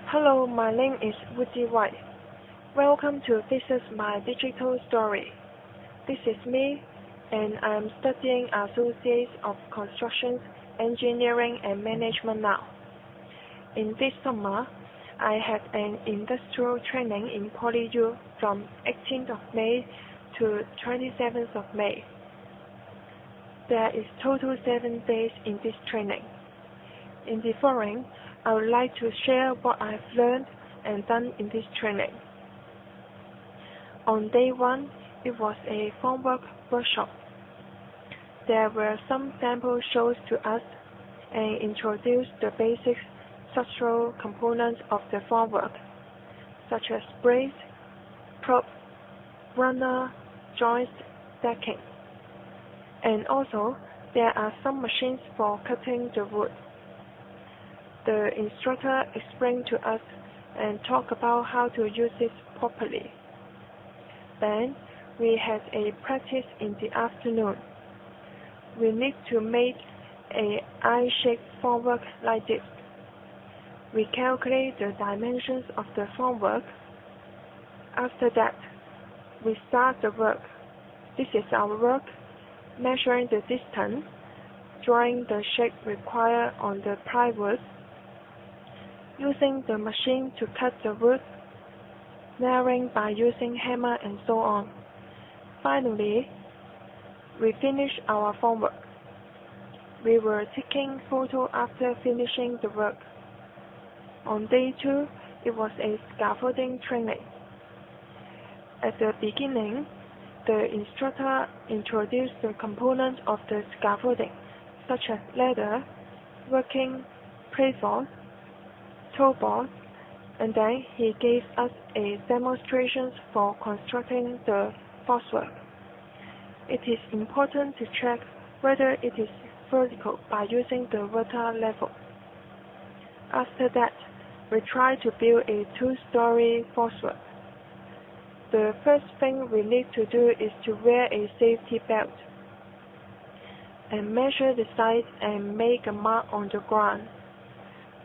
Hello, my name is Woody White. Welcome to This is My Digital Story. This is me, and I'm studying Associates of Construction, Engineering and Management now. In this summer, I had an industrial training in PolyU from 18th of May to 27th of May. There is total 7 days in this training. In the following, I would like to share what I've learned and done in this training. On day 1, it was a formwork workshop. There were some sample shows to us and introduced the basic structural components of the formwork, such as brace, prop, runner, joist, decking. And also, there are some machines for cutting the wood. The instructor explained to us and talked about how to use it properly. Then, we had a practice in the afternoon. We need to make an I-shaped formwork like this. We calculate the dimensions of the formwork. After that, we start the work. This is our work, measuring the distance, drawing the shape required on the plywood, using the machine to cut the wood, nailing by using hammer and so on. Finally, we finished our formwork. We were taking photos after finishing the work. On day 2, it was a scaffolding training. At the beginning, the instructor introduced the components of the scaffolding, such as ladder, working platform, toe board, and then he gave us a demonstration for constructing the falsework. It is important to check whether it is vertical by using the vertical level. After that, we try to build a 2-story falsework. The first thing we need to do is to wear a safety belt and measure the size and make a mark on the ground.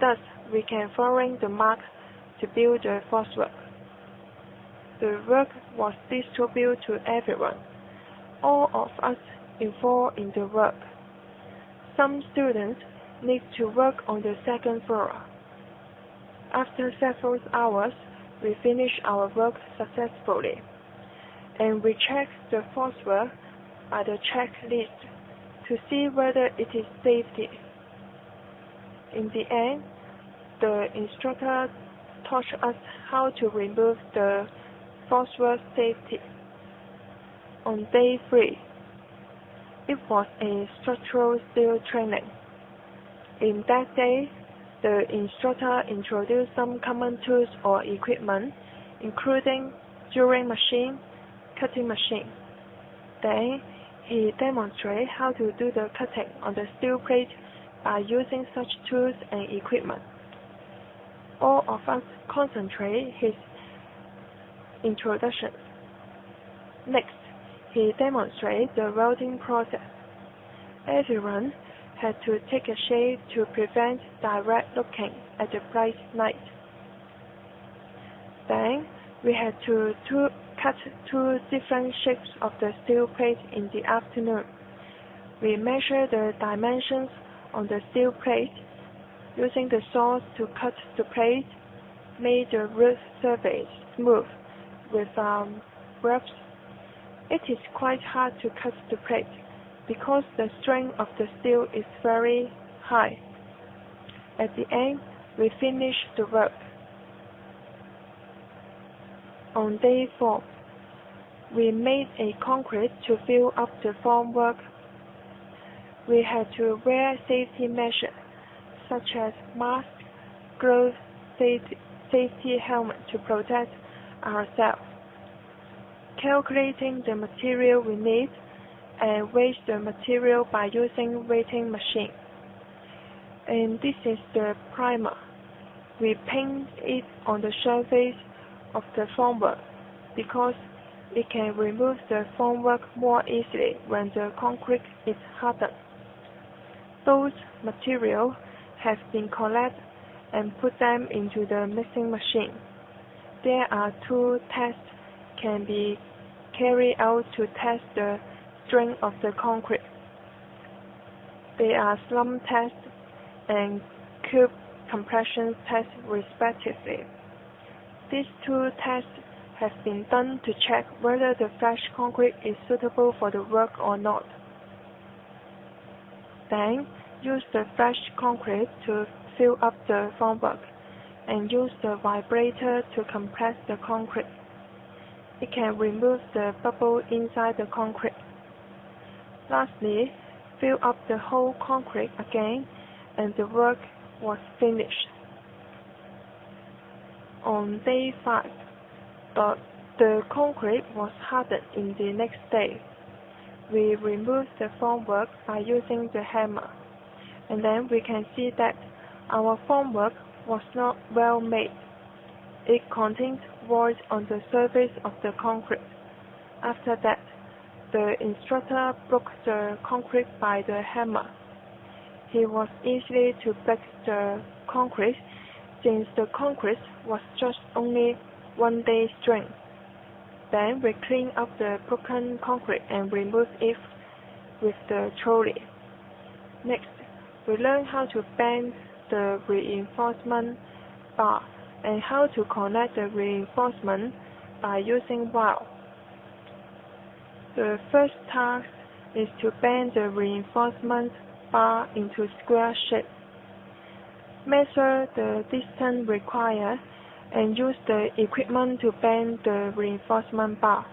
Thus, we can follow the mark to build the falsework. The work was distributed to everyone. All of us involved in the work. Some students need to work on the second floor. After several hours, we finished our work successfully, and we checked the falsework by the checklist to see whether it is safety. In the end, the instructor taught us how to remove the falsework safety. On day 3, it was a structural steel training. In that day, the instructor introduced some common tools or equipment, including drilling machine, cutting machine. Then, he demonstrated how to do the cutting on the steel plate by using such tools and equipment. All of us concentrate his introduction. Next, he demonstrated the welding process. Everyone had to take a shade to prevent direct looking at the bright light. Then, we had to cut 2 different shapes of the steel plate in the afternoon. We measured the dimensions on the steel plate, using the saw to cut the plate, made the roof surface smooth with roughs. It is quite hard to cut the plate because the strength of the steel is very high. At the end, we finished the work. On day 4, we made a concrete to fill up the formwork. We had to wear safety measures such as mask, gloves, safety helmet to protect ourselves, calculating the material we need, and weigh the material by using weighing machine. And this is the primer. We paint it on the surface of the formwork because it can remove the formwork more easily when the concrete is hardened. Those materials have been collected and put them into the mixing machine. There are two tests can be carried out to test the strength of the concrete. They are slump test and cube compression test respectively. These two tests have been done to check whether the fresh concrete is suitable for the work or not. Then, use the fresh concrete to fill up the formwork, and use the vibrator to compress the concrete. It can remove the bubble inside the concrete. Lastly, fill up the whole concrete again, and the work was finished. On day 5, the concrete was hardened in the next day. We removed the formwork by using the hammer, and then we can see that our formwork was not well made. It contained voids on the surface of the concrete. After that, the instructor broke the concrete by the hammer. He was easy to break the concrete since the concrete was just only 1 day strength. Then we cleaned up the broken concrete and removed it with the trolley. Next, we learned how to bend the reinforcement bar and how to connect the reinforcement by using wire. The first task is to bend the reinforcement bar into square shape. Measure the distance required and use the equipment to bend the reinforcement bar.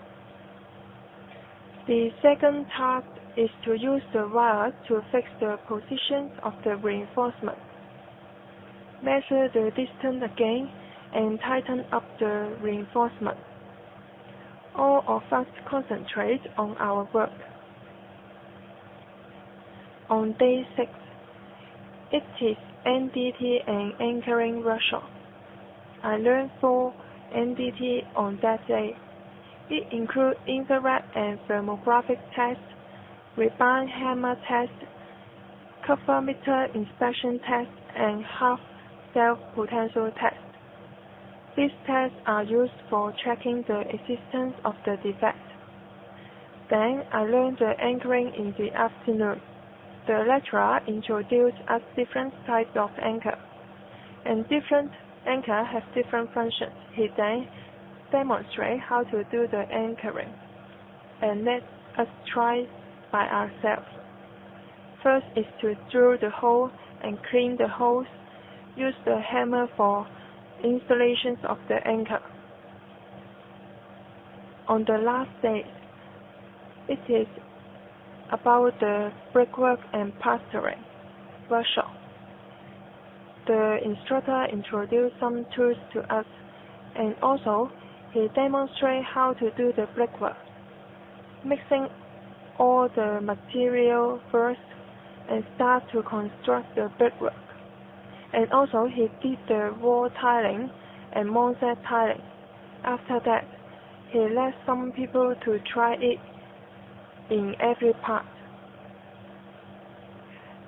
The second task is to use the wire to fix the position of the reinforcement. Measure the distance again and tighten up the reinforcement. All of us concentrate on our work. On day 6, it is NDT and anchoring workshop. I learned 4 NDT on that day. It includes infrared and thermographic tests, rebound hammer test, cover meter inspection test, and half self-potential test. These tests are used for checking the existence of the defect. Then I learned the anchoring in the afternoon. The lecturer introduced us different types of anchor, and different anchor have different functions. He then demonstrated how to do the anchoring, and let us try by ourselves. First is to drill the hole and clean the holes. Use the hammer for installations of the anchor. On the last day, it is about the brickwork and plastering workshop. The instructor introduced some tools to us, and also he demonstrated how to do the brickwork, mixing all the material first and start to construct the brickwork. And also he did the wall tiling and mosaic tiling. After that, he let some people to try it in every part.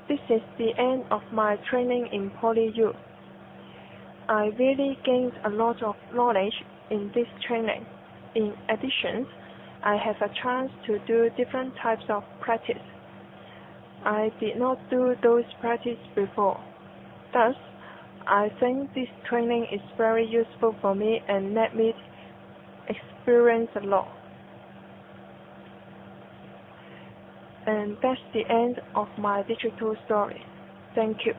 This is the end of my training in PolyU. I really gained a lot of knowledge in this training. In addition, I have a chance to do different types of practice. I did not do those practice before. Thus, I think this training is very useful for me and let me experience a lot. And that's the end of my digital story. Thank you.